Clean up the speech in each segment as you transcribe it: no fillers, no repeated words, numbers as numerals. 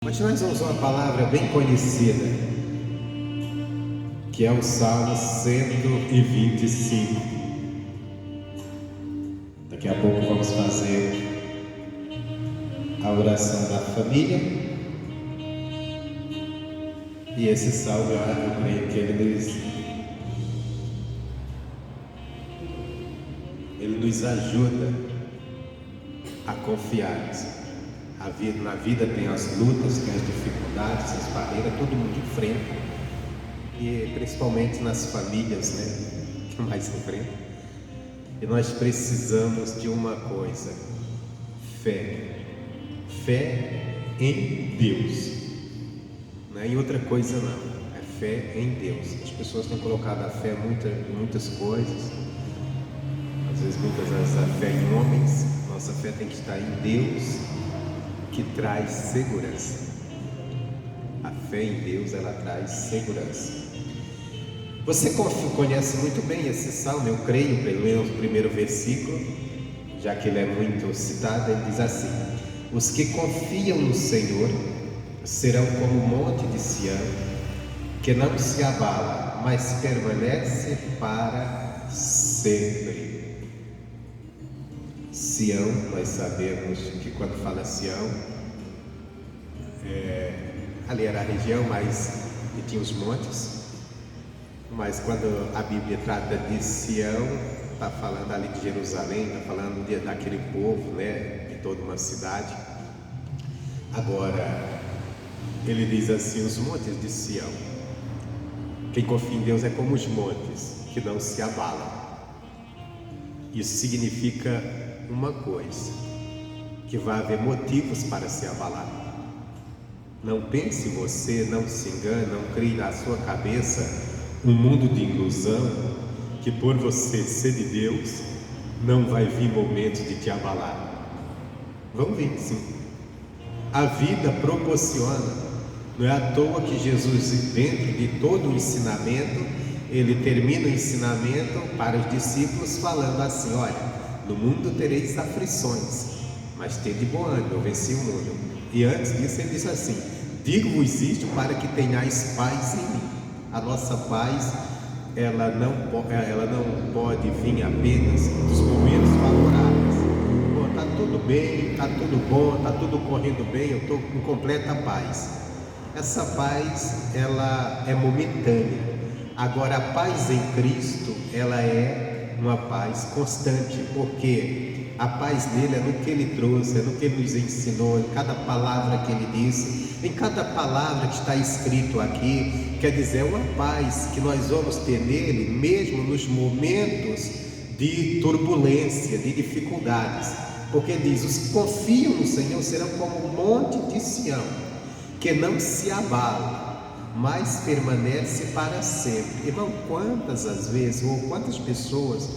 Hoje nós vamos usar uma palavra bem conhecida, que é o Salmo 125. Daqui a pouco vamos fazer a oração da família. E esse salmo, eu creio que ele nos ajuda a confiar. Na vida tem as lutas, tem as dificuldades, as barreiras, todo mundo enfrenta. E principalmente nas famílias, que mais enfrenta. E nós precisamos de uma coisa: fé. Fé em Deus. Não é em outra coisa não. É fé em Deus. As pessoas têm colocado a fé em muitas coisas. Às vezes muitas vezes a fé em homens. Nossa fé tem que estar em Deus, que traz segurança. A fé em Deus, ela traz segurança. Você conhece muito bem esse salmo, eu creio, pelo menos o primeiro versículo, já que ele é muito citado. Ele diz assim: os que confiam no Senhor serão como o monte de Sião, que não se abala, mas permanece para sempre. Sião, nós sabemos que quando fala Sião, ali era a região, mas e tinha os montes. Mas quando a Bíblia trata de Sião, está falando ali de Jerusalém, está falando daquele povo, de toda uma cidade. Agora, ele diz assim: os montes de Sião. Quem confia em Deus é como os montes, que não se abalam. Isso significa uma coisa: que vai haver motivos para se abalar. Não pense você, não se engane, não crie na sua cabeça um mundo de ilusão, que por você ser de Deus, não vai vir momentos de te abalar. Vão vir sim. A vida proporciona. Não é à toa que Jesus, dentro de todo o ensinamento, ele termina o ensinamento para os discípulos falando assim: olha, no mundo tereis aflições, mas tende bom ânimo, eu venci o mundo. E antes disso ele diz assim: digo-vos isto para que tenhais paz em mim. A nossa paz, ela não pode vir apenas dos momentos favoráveis. Está tudo bem, está tudo bom, está tudo correndo bem, eu estou com completa paz. Essa paz, ela é momentânea. Agora, a paz em Cristo, ela é uma paz constante, porque a paz dele é no que ele trouxe, é no que ele nos ensinou, em cada palavra que ele disse, em cada palavra que está escrito aqui. Quer dizer, é uma paz que nós vamos ter nele, mesmo nos momentos de turbulência, de dificuldades, porque diz: os que confiam no Senhor serão como o monte de Sião, que não se abala, mas permanece para sempre. Irmão, quantas as vezes, ou quantas pessoas,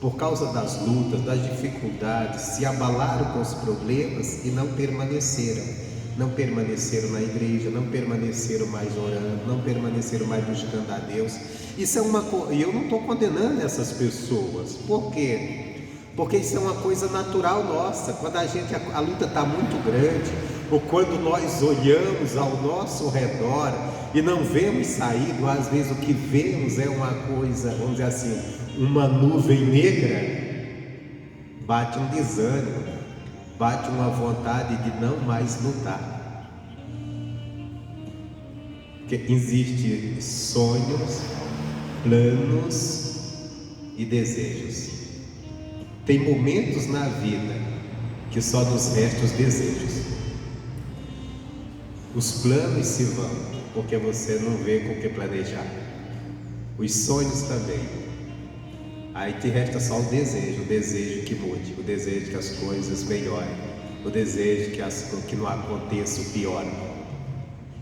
por causa das lutas, das dificuldades, se abalaram com os problemas e não permaneceram. Não permaneceram na igreja, não permaneceram mais orando, não permaneceram mais buscando a Deus. Isso é uma coisa, e eu não estou condenando essas pessoas. Por quê? Porque isso é uma coisa natural nossa. Quando a luta está muito grande, ou quando nós olhamos ao nosso redor e não vemos saída, às vezes o que vemos é uma coisa, vamos dizer assim, uma nuvem negra, bate um desânimo, bate uma vontade de não mais lutar. Porque existem sonhos, planos e desejos. Tem momentos na vida que só nos restam os desejos. Os planos se vão, porque você não vê com o que planejar. Os sonhos também. Aí te resta só o desejo que mude, o desejo que as coisas melhorem, o desejo que não aconteça o pior.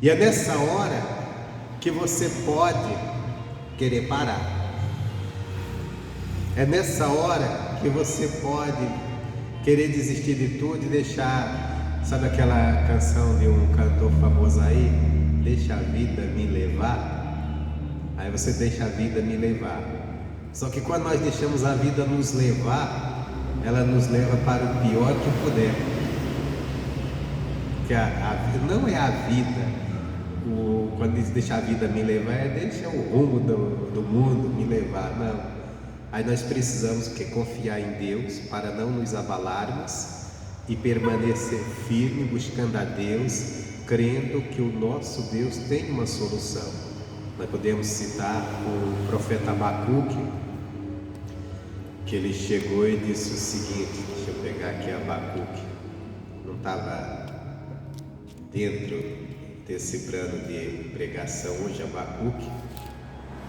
E é nessa hora que você pode querer parar. É nessa hora que você pode querer desistir de tudo e deixar, sabe aquela canção de um cantor famoso aí? Deixa a vida me levar. Aí você deixa a vida me levar. Só que quando nós deixamos a vida nos levar, ela nos leva para o pior que puder. Porque não é a vida. Quando diz deixar a vida me levar, é deixar o rumo do mundo me levar. Não. Aí nós precisamos confiar em Deus para não nos abalarmos e permanecer firme buscando a Deus, crendo que o nosso Deus tem uma solução. Nós podemos citar o profeta Abacuque, que ele chegou e disse o seguinte, deixa eu pegar aqui Abacuque, não estava dentro desse plano de pregação hoje Abacuque,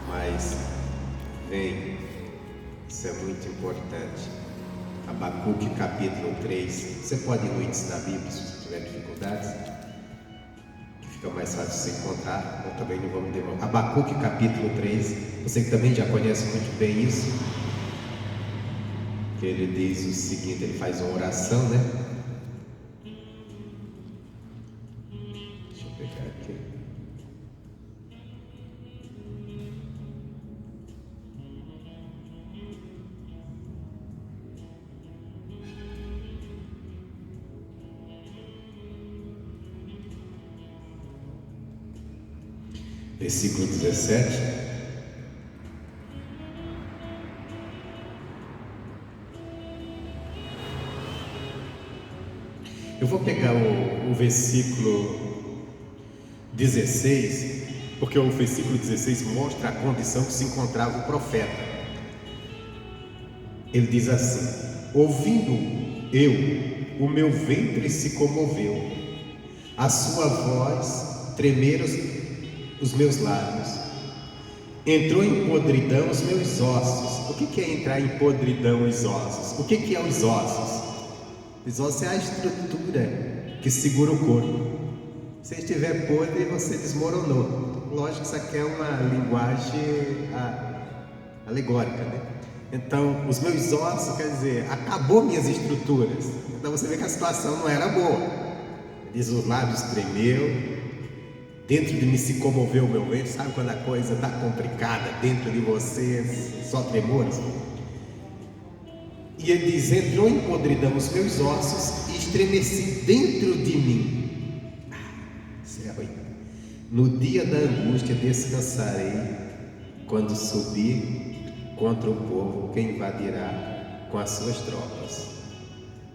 mas vem, isso é muito importante. Abacuque capítulo 3, você pode ir no índice da Bíblia se você tiver dificuldades, que fica mais fácil de você encontrar, ou também não vamos demorar. Abacuque capítulo 3, você que também já conhece muito bem isso, que ele diz o seguinte, ele faz uma oração, né? Deixa eu pegar aqui. Versículo 17. Eu vou pegar o versículo 16, porque o versículo 16 mostra a condição que se encontrava o profeta. Ele diz assim: ouvindo eu, o meu ventre se comoveu, a sua voz tremeram os meus lábios, entrou em podridão os meus ossos. O que é entrar em podridão os ossos? O que é os ossos? Os ossos é a estrutura que segura o corpo. Se estiver podre, você desmoronou. Lógico que isso aqui é uma linguagem alegórica, né? Então, os meus ossos, quer dizer, acabou minhas estruturas. Então você vê que a situação não era boa. Diz, os lábios tremeu, dentro de mim se comoveu o meu ventre. Sabe quando a coisa está complicada dentro de você, só tremores? E ele diz, entrou em podridão os meus ossos e estremeci dentro de mim. No dia da angústia descansarei, quando subir contra o povo que invadirá com as suas tropas.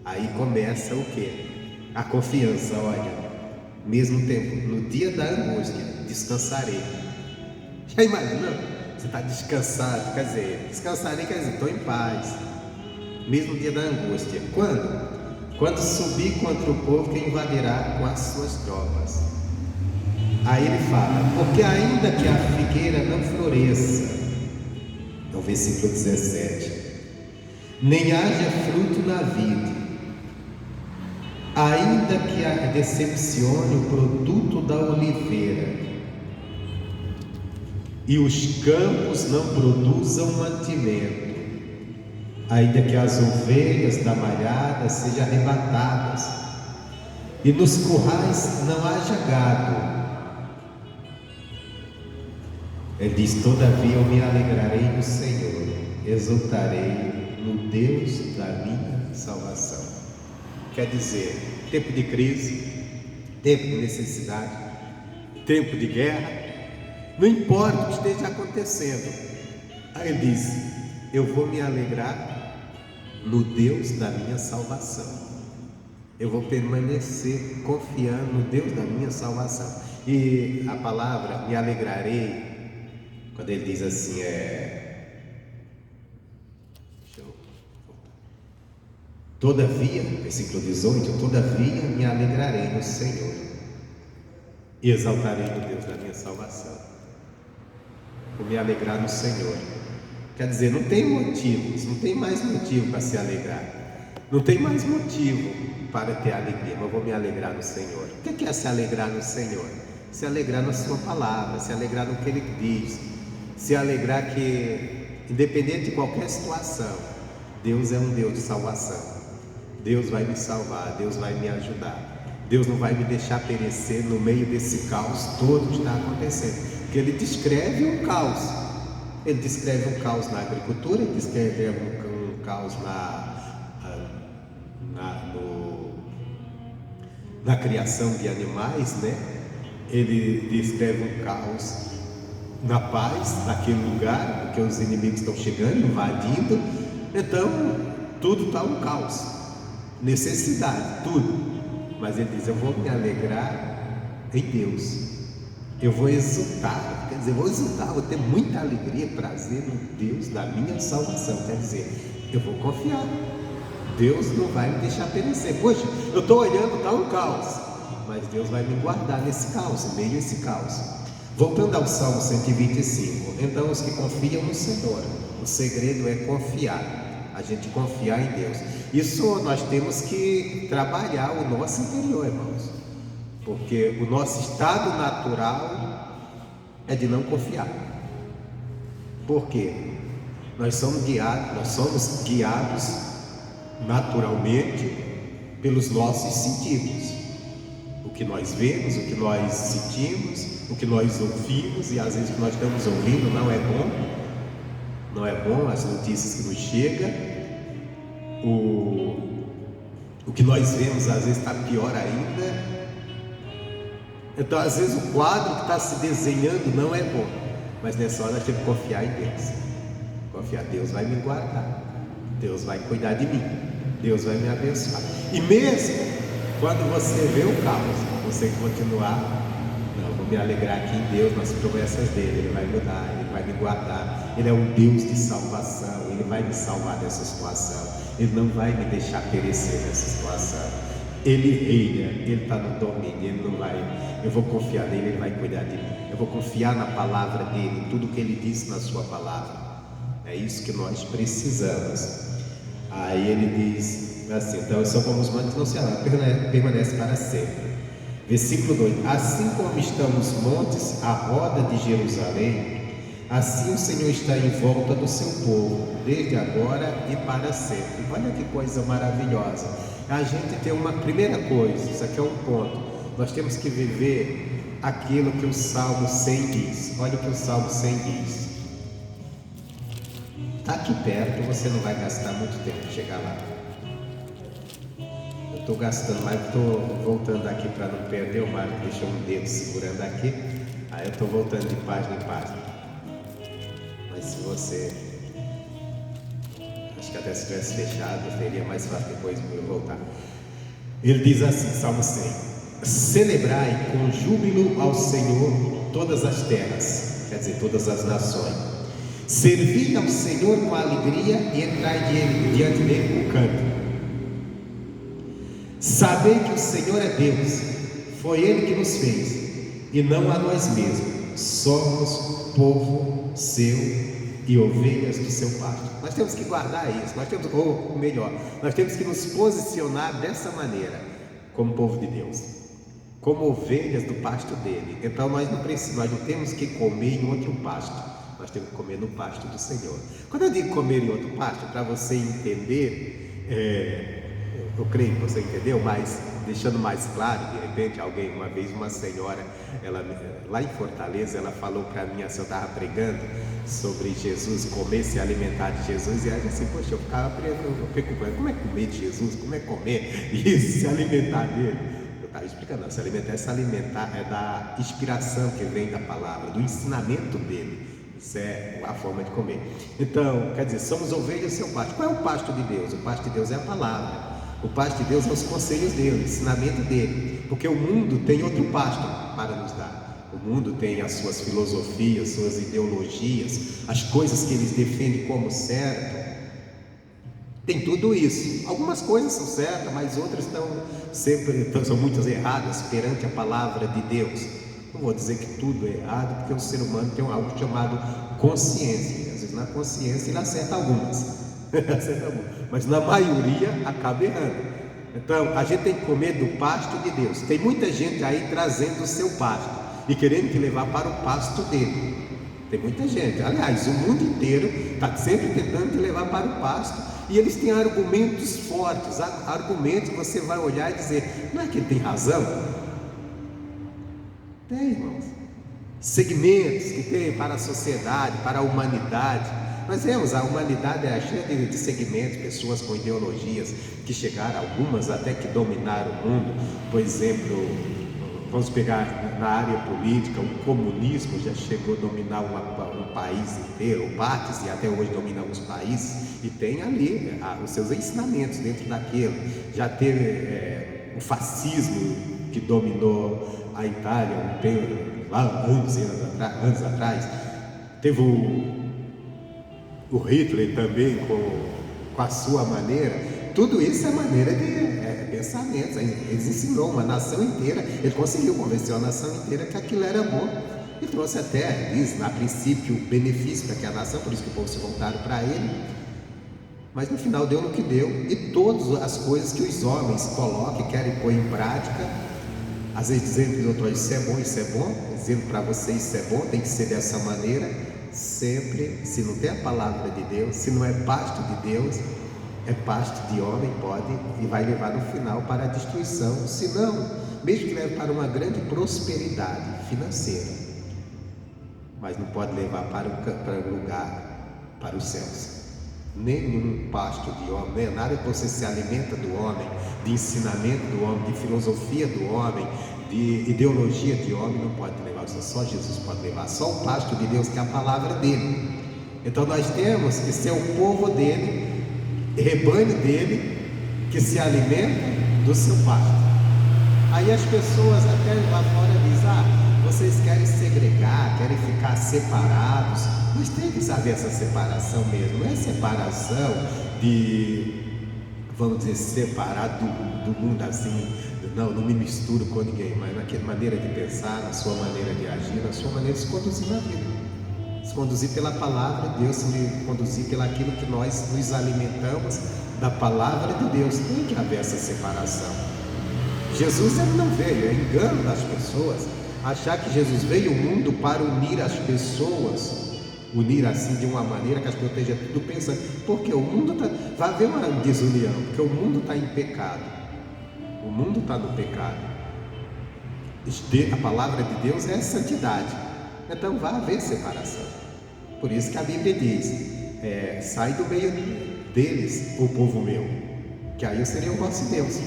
Aí começa o quê? A confiança, olha, mesmo tempo, no dia da angústia descansarei. Já imaginou? Você está descansado, quer dizer, descansarei quer dizer, estou em paz. Mesmo dia da angústia. Quando? Quando subir contra o povo que invadirá com as suas tropas. Aí ele fala, porque ainda que a figueira não floresça, é o versículo 17, nem haja fruto na vide, ainda que a decepcione o produto da oliveira, e os campos não produzam mantimento, ainda que as ovelhas da malhada sejam arrebatadas, e nos currais não haja gado. Ele diz, todavia eu me alegrarei no Senhor, exultarei no Deus da minha salvação. Quer dizer, tempo de crise, tempo de necessidade, tempo de guerra, não importa o que esteja acontecendo. Aí ele diz, eu vou me alegrar no Deus da minha salvação. Eu vou permanecer confiando no Deus da minha salvação. E a palavra me alegrarei, quando ele diz assim, todavia, versículo 18, todavia me alegrarei no Senhor e exaltarei no Deus da minha salvação. Vou me alegrar no Senhor. Quer dizer, não tem motivos, não tem mais motivo para se alegrar, não tem mais motivo para ter alegria, mas vou me alegrar no Senhor. O que é se alegrar no Senhor? Se alegrar na sua palavra, se alegrar no que Ele diz, se alegrar que, independente de qualquer situação, Deus é um Deus de salvação. Deus vai me salvar, Deus vai me ajudar, Deus não vai me deixar perecer no meio desse caos todo que está acontecendo, porque Ele descreve um caos. Ele descreve um caos na agricultura, ele descreve na criação de animais, né? Ele descreve um caos na paz naquele lugar, porque os inimigos estão chegando, invadindo. Então tudo está um caos, necessidade, tudo. Mas ele diz: eu vou me alegrar em Deus, eu vou exultar, quer dizer, vou exultar, vou ter muita alegria, prazer no Deus da minha salvação. Quer dizer, eu vou confiar, Deus não vai me deixar perecer. Poxa, eu estou olhando, está um caos, mas Deus vai me guardar nesse caos, em meio a esse caos. Voltando ao Salmo 125, então os que confiam no Senhor, o segredo é confiar, a gente confiar em Deus. Isso nós temos que trabalhar o nosso interior, irmãos, porque o nosso estado natural é de não confiar. Por quê? Nós somos guiados naturalmente pelos nossos sentidos, o que nós vemos, o que nós sentimos, o que nós ouvimos, e às vezes o que nós estamos ouvindo não é bom, as notícias que nos chegam, o que nós vemos às vezes está pior ainda. Então às vezes o quadro que está se desenhando não é bom, mas nessa hora nós temos que confiar em Deus. Confiar, Deus vai me guardar, Deus vai cuidar de mim, Deus vai me abençoar. E mesmo quando você vê o caos, você continuar: não, vou me alegrar aqui em Deus, nas promessas dele, ele vai me dar, ele vai me guardar, ele é um Deus de salvação, ele vai me salvar dessa situação, ele não vai me deixar perecer nessa situação, ele reina, ele está no domínio, ele não vai, eu vou confiar nele, ele vai cuidar de mim, eu vou confiar na palavra dele, tudo que ele disse na sua palavra. É isso que nós precisamos. Aí ele diz assim: então são como os montes, não se abalam, permanece para sempre. Versículo 2: assim como estão os montes à roda de Jerusalém, assim o Senhor está em volta do seu povo, desde agora e para sempre. Olha que coisa maravilhosa. A gente tem uma primeira coisa, isso aqui é um ponto, nós temos que viver aquilo que o Salmo 100 diz. Olha o que o Salmo 100 diz. Está aqui perto, você não vai gastar muito tempo para chegar lá. Eu estou gastando, mas estou voltando aqui para não perder. O Mário deixou um dedo segurando aqui, aí eu estou voltando de página em página. Mas se você, acho que até se tivesse fechado, seria mais fácil depois eu voltar. Ele diz assim, Salmo 100: celebrai com júbilo ao Senhor todas as terras, quer dizer, todas as nações. Servi ao Senhor com alegria e entrai diante dele com canto. Sabei que o Senhor é Deus, foi Ele que nos fez, e não a nós mesmos. Somos povo seu e ovelhas do seu pasto. Nós temos que guardar isso, ou melhor, nós temos que nos posicionar dessa maneira, como povo de Deus, como ovelhas do pasto dele. Então nós não temos que comer em outro pasto. Nós temos que comer no pasto do Senhor. Quando eu digo comer em outro pasto, para você entender, eu creio que você entendeu, mas deixando mais claro, de repente uma vez uma senhora, lá em Fortaleza, ela falou para mim, assim, eu estava pregando sobre Jesus, comer, se alimentar de Jesus, e ela disse assim: poxa, eu ficava preocupado, como é comer de Jesus, como é comer e se alimentar dele? Eu estava explicando: não, se alimentar é da inspiração que vem da palavra, do ensinamento dele. Isso é a forma de comer. Então, quer dizer, somos ovelhas do seu pasto. Qual é o pasto de Deus? O pasto de Deus é a palavra. O pasto de Deus é os conselhos dele, o ensinamento dele. Porque o mundo tem outro pasto para nos dar. O mundo tem as suas filosofias, suas ideologias, as coisas que eles defendem como certo. Tem tudo isso. Algumas coisas são certas, mas outras são muitas erradas perante a palavra de Deus. Não vou dizer que tudo é errado, porque o ser humano tem algo chamado consciência. Às vezes na consciência ele acerta algumas, mas na maioria acaba errando. Então a gente tem que comer do pasto de Deus. Tem muita gente aí trazendo o seu pasto e querendo te levar para o pasto dele. Tem muita gente, aliás, o mundo inteiro está sempre tentando te levar para o pasto, e eles têm argumentos fortes, argumentos que você vai olhar e dizer: não é que ele tem razão? Tem, irmãos, segmentos que tem para a sociedade, para a humanidade, Nós vemos, a humanidade é cheia de segmentos, pessoas com ideologias que chegaram, algumas até que dominaram o mundo. Por exemplo, vamos pegar na área política, o comunismo já chegou a dominar um país inteiro, ou partes, e até hoje domina alguns países, e tem ali os seus ensinamentos dentro daquilo. Já teve o fascismo que dominou a Itália um tempo, lá anos atrás. Teve o Hitler também com a sua maneira. Tudo isso é maneira de pensamentos. Ele ensinou uma nação inteira, ele conseguiu convencer a nação inteira que aquilo era bom, e trouxe até, diz, a princípio, benefício para aquela nação, por isso que o povo se voltaram para ele. Mas no final deu no que deu, e todas as coisas que os homens colocam e querem pôr em prática, às vezes dizendo que outro, isso é bom, dizendo para você isso é bom, tem que ser dessa maneira. Sempre, se não tem a palavra de Deus, se não é pasto de Deus, é pasto de homem, pode e vai levar no final para a destruição. Se não, mesmo que leve para uma grande prosperidade financeira, mas não pode levar para o lugar, para os céus. Nenhum pasto de homem, nada que você se alimenta do homem, de ensinamento do homem, de filosofia do homem, de ideologia de homem, não pode levar. Só Jesus pode levar, só o pasto de Deus, que é a palavra dele. Então nós temos que ser o povo dele, rebanho dele, que se alimenta do seu pasto. Aí as pessoas até lá fora dizem, vocês querem segregar, querem ficar separados. Mas tem que saber essa separação mesmo, não é separação de, vamos dizer, separar do mundo assim, não me misturo com ninguém, mas naquela maneira de pensar, na sua maneira de agir, na sua maneira de se conduzir na vida. Se conduzir pela palavra de Deus, se conduzir pelo aquilo que nós nos alimentamos da palavra de Deus. Tem que haver essa separação. Jesus, ele não veio, é engano das pessoas achar que Jesus veio ao mundo para unir as pessoas, unir assim de uma maneira que as pessoas estejam tudo pensando, porque o mundo vai haver uma desunião, porque o mundo está em pecado. O mundo está no pecado. A palavra de Deus é santidade. Então vai haver separação. Por isso que a Bíblia diz, sai do meio deles, o povo meu, que aí eu serei o vosso Deus.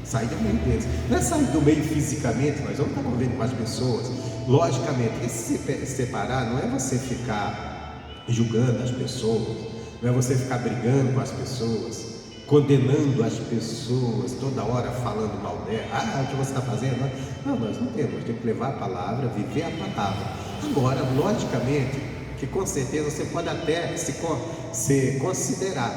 Sai do meio deles. Não é sair do meio fisicamente, nós vamos estar convivendo com as pessoas. Logicamente, esse separar não é você ficar julgando as pessoas, não é você ficar brigando com as pessoas, condenando as pessoas, toda hora falando mal dela. O que você está fazendo? Não, nós não temos, nós temos que levar a palavra, viver a palavra. Agora, logicamente, que com certeza você pode até se considerar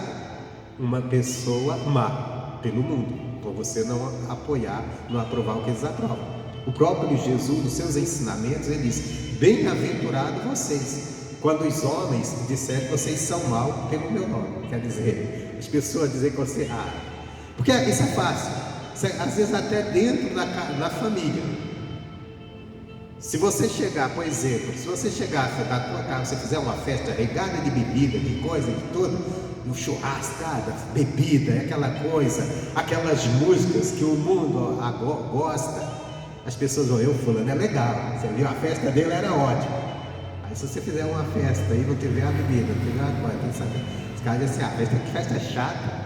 uma pessoa má pelo mundo, por você não apoiar, não aprovar o que eles aprovam. O próprio Jesus, nos seus ensinamentos, ele diz, bem-aventurados vocês, quando os homens disserem que vocês são mal pelo meu nome. Quer dizer, as pessoas dizem que você porque isso é fácil, às vezes até dentro da família. Se você chegar, por exemplo, se você chegar da tua casa, você fizer uma festa regada de bebida, de coisa, de tudo, no churrasco, bebida, aquela coisa, aquelas músicas que o mundo gosta, as pessoas vão, fulano é legal, você viu, a festa dele era ótima. Aí se você fizer uma festa e não tiver a bebida, não tiver a coisa, tem que saber. Os caras dizem assim, que festa chata.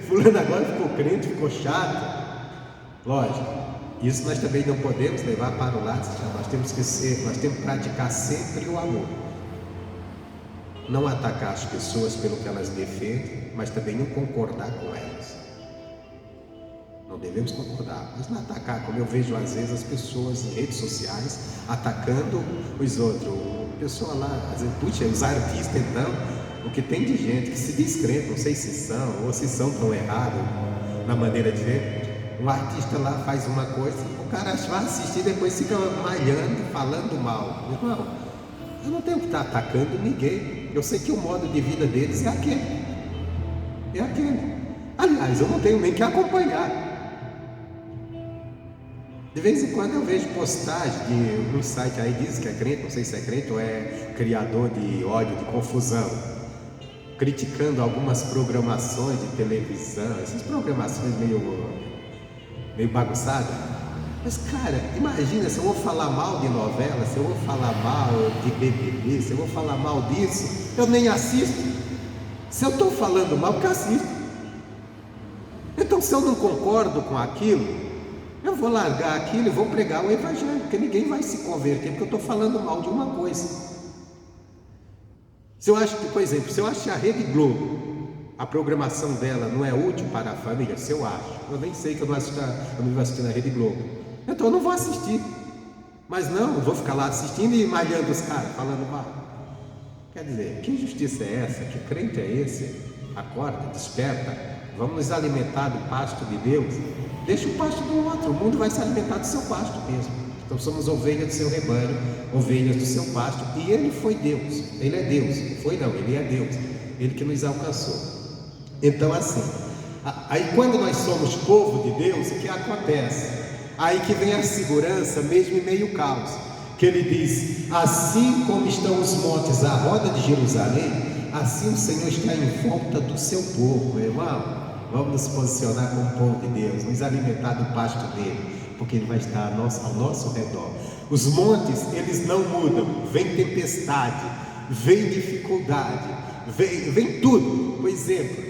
Fulano agora ficou crente, ficou chato. Lógico, isso nós também não podemos levar para o lado, nós temos que praticar sempre o amor. Não atacar as pessoas pelo que elas defendem, mas também não concordar com elas. Não devemos concordar, mas não atacar, como eu vejo às vezes as pessoas em redes sociais atacando os outros. O pessoal lá, às vezes, os artistas então, o que tem de gente que se descrente, não sei se são ou se são tão errados na maneira de ver. Um artista lá faz uma coisa, o cara vai assistir, depois fica malhando, falando mal. Irmão, eu não tenho que estar atacando ninguém. Eu sei que o modo de vida deles é aquele. É aquele. Aliás, eu não tenho nem que acompanhar. De vez em quando eu vejo postagem de um site aí, diz que é crente, não sei se é crente ou é criador de ódio, de confusão, criticando algumas programações de televisão, essas programações meio bagunçadas. Mas cara, imagina se eu vou falar mal de novela, se eu vou falar mal de BBB, se eu vou falar mal disso, eu nem assisto. Se eu estou falando mal, porque eu assisto. Então se eu não concordo com aquilo, eu vou largar aquilo e vou pregar o evangelho, porque ninguém vai se converter porque eu estou falando mal de uma coisa. Se eu acho que, por exemplo, se eu acho que a Rede Globo, a programação dela não é útil para a família, se eu acho, eu nem sei que eu não vou assistir na Rede Globo, então eu não vou assistir. Mas não, eu vou ficar lá assistindo e malhando os caras, falando mal. Quer dizer, que justiça é essa? Que crente é esse? Acorda, desperta, vamos nos alimentar do pasto de Deus. Deixa o pasto do outro, o mundo vai se alimentar do seu pasto mesmo. Então somos ovelhas do seu rebanho, ovelhas do seu pasto, e Ele foi Deus, Ele é Deus, foi não, Ele é Deus, Ele que nos alcançou. Então assim, aí quando nós somos povo de Deus, o que acontece? Aí que vem a segurança, mesmo em meio ao caos, que Ele diz, assim como estão os montes à roda de Jerusalém, assim o Senhor está em volta do seu povo, meu irmão. Vamos nos posicionar como povo de Deus, nos alimentar do pasto dele, porque Ele vai estar ao nosso redor. Os montes, eles não mudam, vem tempestade, vem dificuldade, vem tudo. Por exemplo,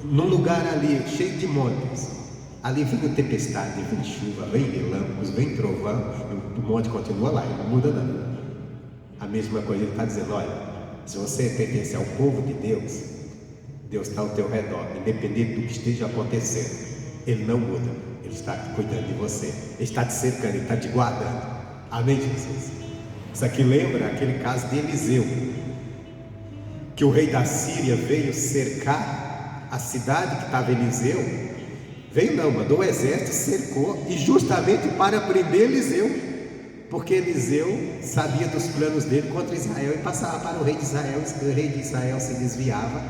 num lugar ali cheio de montes, ali vem tempestade, vem chuva, vem relâmpagos, vem trovão, o monte continua lá, ele não muda nada. A mesma coisa Ele está dizendo, olha, se você pertence ao povo de Deus, Deus está ao teu redor, independente do que esteja acontecendo, Ele não muda, Ele está cuidando de você, Ele está te cercando, Ele está te guardando. Amém, Jesus? Isso aqui lembra aquele caso de Eliseu, que o rei da Síria veio cercar a cidade que estava Eliseu. Veio não, mandou o exército, cercou, e justamente para prender Eliseu, porque Eliseu sabia dos planos dele contra Israel e passava para o rei de Israel. O rei de Israel se desviava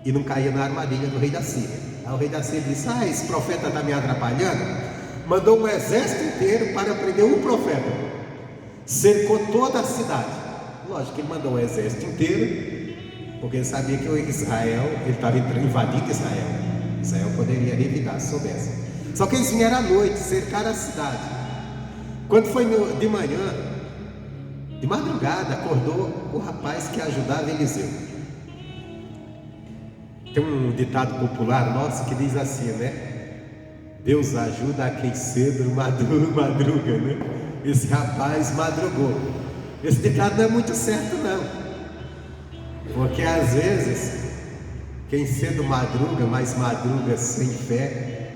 e não caía na armadilha do rei da Síria. Aí o rei da Síria disse, esse profeta está me atrapalhando. Mandou um exército inteiro para prender um profeta, cercou toda a cidade. Lógico que ele mandou o exército inteiro, porque ele sabia que o Israel, ele estava invadindo Israel poderia revidar se soubesse. Só que eles vieram à noite, cercaram a cidade. Quando foi de manhã, de madrugada, acordou o rapaz que ajudava Eliseu. Tem um ditado popular nosso que diz assim, né? Deus ajuda a quem cedo madruga, né? Esse rapaz madrugou. Esse ditado não é muito certo não, porque às vezes quem cedo madruga, mas madruga sem fé,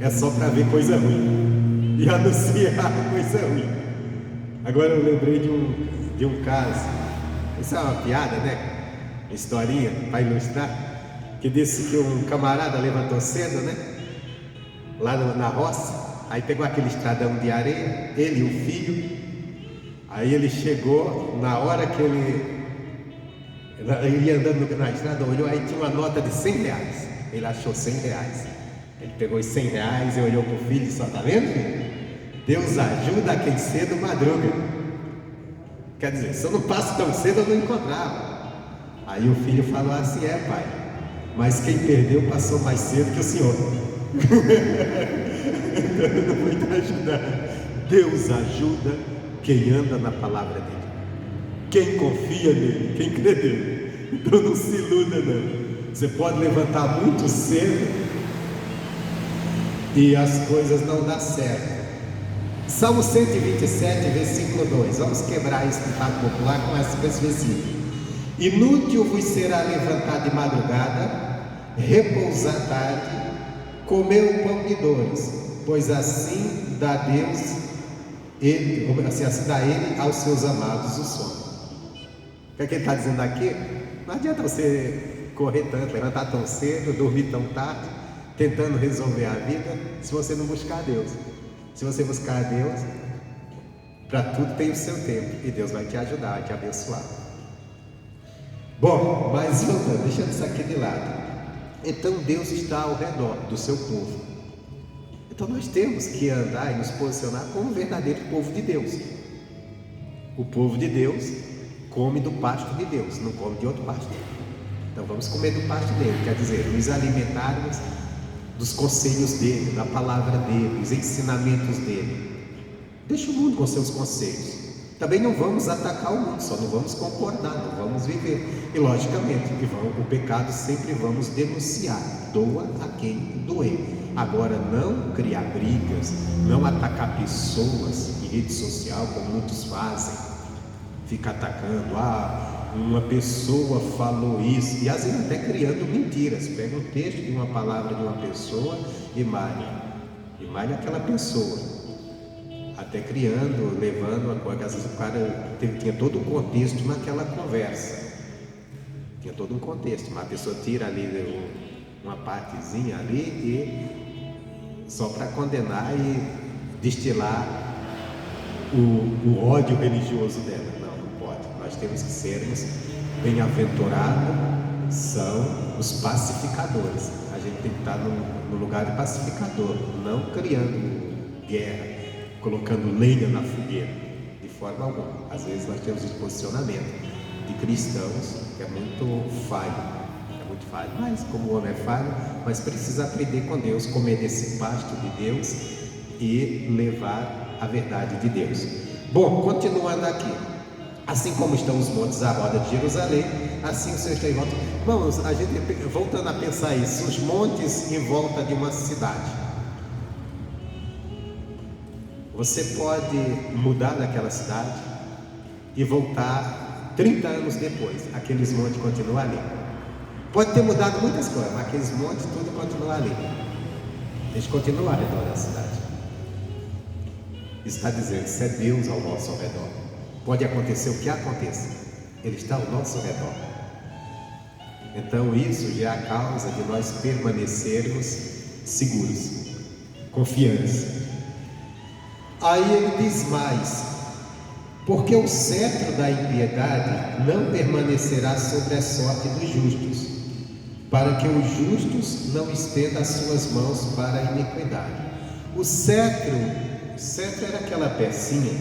é só para ver coisa ruim e anunciar coisa ruim. Agora eu lembrei de um caso, isso é uma piada, né? Uma historinha para ilustrar, que disse que um camarada levantou cedo, né? Lá na roça, aí pegou aquele estradão de areia, ele e o filho. Aí ele chegou, na hora que ele ia andando na estrada, olhou, aí tinha uma nota de 100 reais. Ele achou 100 reais. Ele pegou os 100 reais e olhou para o filho e disse, está vendo, filho? Deus ajuda quem cedo madruga. Quer dizer, se eu não passo tão cedo eu não encontrava. Aí o filho falou assim, pai, mas quem perdeu passou mais cedo que o senhor. Então eu não vou te ajudar. Deus ajuda quem anda na palavra dele, quem confia nele, quem crê nele. Então não se iluda não. Você pode levantar muito cedo e as coisas não dão certo. Salmo 127, versículo 2. Vamos quebrar esse ditado popular com esse versículo. Inútil vos será levantar de madrugada, repousar tarde, comer o pão de dores, pois assim dá Deus, assim dá Ele aos seus amados o sono. O que é que ele está dizendo aqui? Não adianta você correr tanto, levantar tão cedo, dormir tão tarde, tentando resolver a vida, se você não buscar Deus. Se você buscar Deus, para tudo tem o seu tempo, e Deus vai te ajudar, vai te abençoar. Bom, mas voltando, deixando isso aqui de lado. Então Deus está ao redor do seu povo. Então nós temos que andar e nos posicionar como um verdadeiro povo de Deus. O povo de Deus come do pasto de Deus, não come de outro pasto. Então vamos comer do pasto dele, quer dizer, nos alimentarmos dos conselhos dele, da palavra dele, dos ensinamentos dele. Deixa o mundo com seus conselhos. Também não vamos atacar o mundo, só não vamos concordar, não vamos viver. E logicamente, o pecado sempre vamos denunciar, doa a quem doer. Agora, não criar brigas, não atacar pessoas em rede social, como muitos fazem. Fica atacando, uma pessoa falou isso, e às vezes até criando mentiras. Pega um texto de uma palavra de uma pessoa e malha aquela pessoa. Até criando, levando a coisa. Às vezes o cara tinha todo um contexto naquela conversa. Tinha todo um contexto, mas a pessoa tira ali uma partezinha ali e só para condenar e destilar o ódio religioso dela. Não pode. Nós temos que sermos bem-aventurados, são os pacificadores. A gente tem que estar no lugar de pacificador, não criando guerra, colocando lenha na fogueira, de forma alguma. Às vezes nós temos esse posicionamento de cristãos que é muito falho, mas como o homem é falho, mas precisa aprender com Deus, comer desse pasto de Deus e levar a verdade de Deus. Bom, continuando aqui, assim como estão os montes à roda de Jerusalém, assim o Senhor está em volta. Vamos, a gente voltando a pensar isso, os montes em volta de uma cidade. Você pode mudar daquela cidade e voltar 30 anos depois, aqueles montes continuam ali. Pode ter mudado muitas coisas, mas aqueles montes tudo continua ali. Eles continuam ao redor da cidade. Está dizendo, isso é Deus ao nosso redor. Pode acontecer o que aconteça, Ele está ao nosso redor. Então isso já é a causa de nós permanecermos seguros, confiantes. Aí ele diz mais: porque o cetro da impiedade não permanecerá sobre a sorte dos justos, para que os justos não estendam as suas mãos para a iniquidade. O cetro era aquela pecinha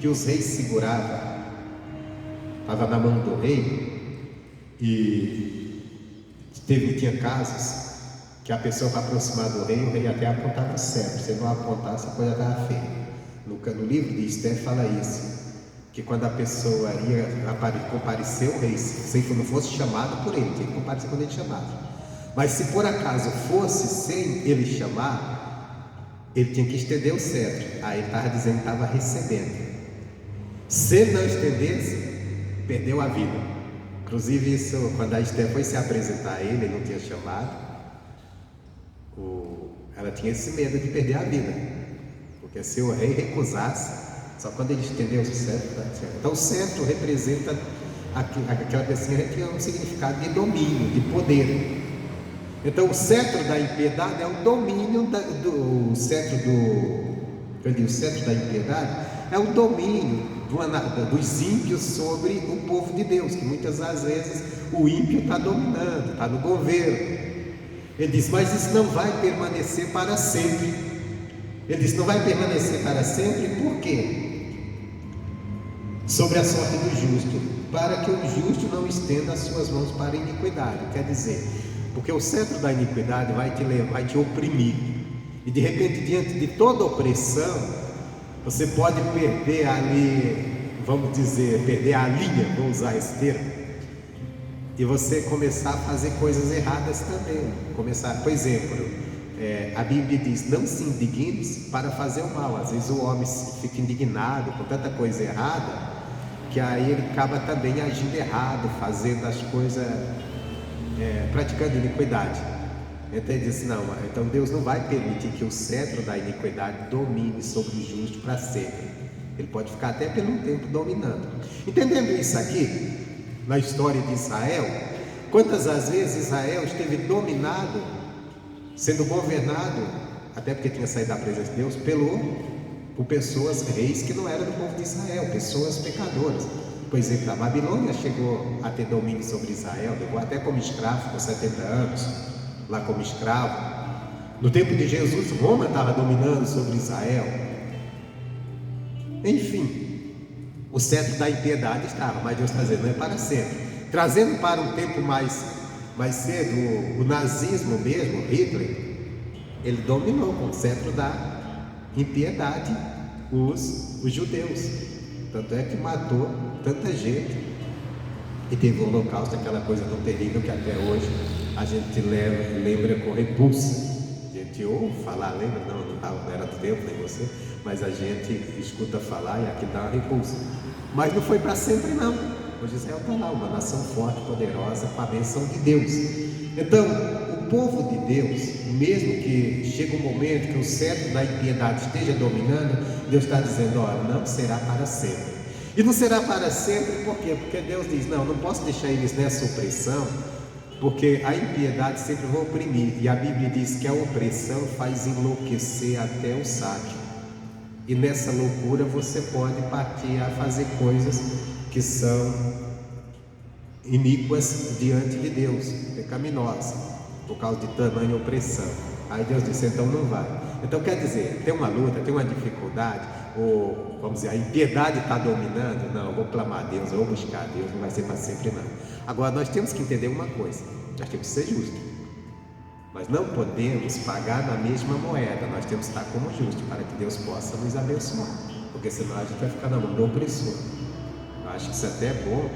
que os reis seguravam, estava na mão do rei, e tinha casos que a pessoa para aproximar do rei, o rei até apontava o cetro. Se não apontasse, a coisa estava feia. No livro de Esther fala isso, que quando a pessoa ia comparecer o rei, se não fosse chamado por ele, tinha que comparecer quando ele chamava. Mas se por acaso fosse sem ele chamar, ele tinha que estender o cetro. Aí ele estava dizendo que estava recebendo. Se ele não estendesse, perdeu a vida. Inclusive isso, quando a Esther foi se apresentar a ele não tinha chamado, ela tinha esse medo de perder a vida. Porque se o rei recusasse, só quando ele estendeu o cetro. Então o cetro representa aquela pessoa que tinha um significado de domínio, de poder. Então o cetro da impiedade é o domínio o cetro da impiedade é o domínio dos ímpios sobre o povo de Deus, que muitas das vezes o ímpio está dominando, está no governo. Ele diz, mas isso não vai permanecer para sempre. Ele diz, não vai permanecer para sempre, por quê? Sobre a sorte do justo, para que o justo não estenda as suas mãos para a iniquidade. Quer dizer, porque o cetro da iniquidade vai te oprimir, e de repente, diante de toda opressão, você pode perder ali, vamos dizer, perder a linha, vou usar esse termo, e você começar a fazer coisas erradas também. Por exemplo, a Bíblia diz, não se indignes para fazer o mal. Às vezes o homem fica indignado com tanta coisa errada, que aí ele acaba também agindo errado, fazendo as coisas, praticando iniquidade. Então ele diz, não, então Deus não vai permitir que o cetro da iniquidade domine sobre o justo para sempre. Ele pode ficar até por um tempo dominando. Entendendo isso aqui, na história de Israel, quantas as vezes Israel esteve dominado, sendo governado, até porque tinha saído da presença de Deus, por pessoas, reis que não eram do povo de Israel, pessoas pecadoras. Por exemplo, a Babilônia chegou a ter domínio sobre Israel, levou até como escravo por 70 anos, lá como escravo. No tempo de Jesus, Roma estava dominando sobre Israel. Enfim, o cetro da impiedade estava, mas Deus está dizendo, não é para sempre. Trazendo para um tempo mais cedo, o nazismo mesmo, Hitler, Ele dominou com o cetro da impiedade os judeus. Tanto é que matou tanta gente. E teve o holocausto, aquela coisa tão terrível que até hoje a gente lembra com repulsa. A gente ouve falar, lembra? Não era do tempo, nem você, mas a gente escuta falar e aqui dá uma repulsa. Mas não foi para sempre, não. Hoje Israel está lá, uma nação forte, poderosa, com a bênção de Deus. Então, o povo de Deus, mesmo que chegue um momento que o cetro da impiedade esteja dominando, Deus está dizendo: olha, não será para sempre. E não será para sempre, por quê? Porque Deus diz: não posso deixar eles nessa opressão, porque a impiedade sempre vai oprimir. E a Bíblia diz que a opressão faz enlouquecer até o sábio. E nessa loucura você pode partir a fazer coisas que são iníquas diante de Deus, pecaminosas, por causa de tamanha opressão. Aí Deus disse: então não vai. Então quer dizer, tem uma luta, tem uma dificuldade, ou vamos dizer, a impiedade está dominando, não, eu vou clamar a Deus, eu vou buscar a Deus, não vai ser para sempre não. Agora nós temos que entender uma coisa: nós temos que ser justos. Nós não podemos pagar na mesma moeda, nós temos que estar como justos, para que Deus possa nos abençoar, porque senão a gente vai ficar na mão do opressor. Eu acho que isso até é bom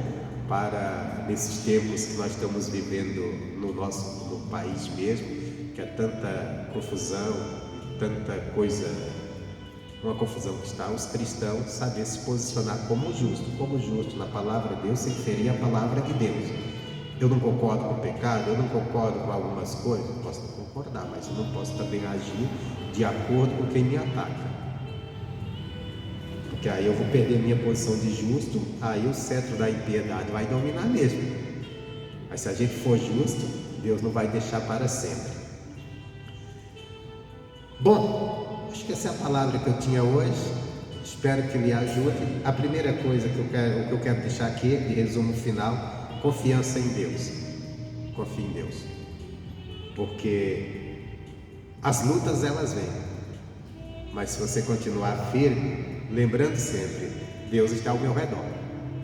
para nesses tempos que nós estamos vivendo no país mesmo, que é tanta confusão, tanta coisa, uma confusão que está, os cristãos saber se posicionar como justo na palavra de Deus, sem ferir a palavra de Deus. Eu não concordo com o pecado, eu não concordo com algumas coisas, eu posso não concordar, mas eu não posso também agir de acordo com quem me ataca, porque aí eu vou perder minha posição de justo, aí o cetro da impiedade vai dominar mesmo. Mas se a gente for justo, Deus não vai deixar para sempre. Bom, acho que essa é a palavra que eu tinha hoje. Espero que lhe ajude. A primeira coisa que eu quero deixar aqui, de resumo final: confiança em Deus. Confie em Deus, porque as lutas elas vêm, mas se você continuar firme, lembrando sempre, Deus está ao meu redor,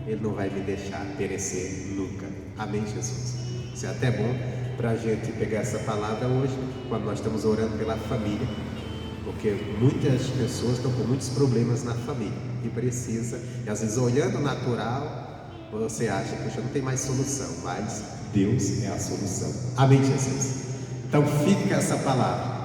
Ele não vai me deixar perecer nunca. Amém, Jesus? Isso é até bom para a gente pegar essa palavra hoje, quando nós estamos orando pela família, porque muitas pessoas estão com muitos problemas na família e precisa, e às vezes olhando o natural, você acha que já não tem mais solução, mas Deus é a solução. Amém, Jesus? Então fique com essa palavra.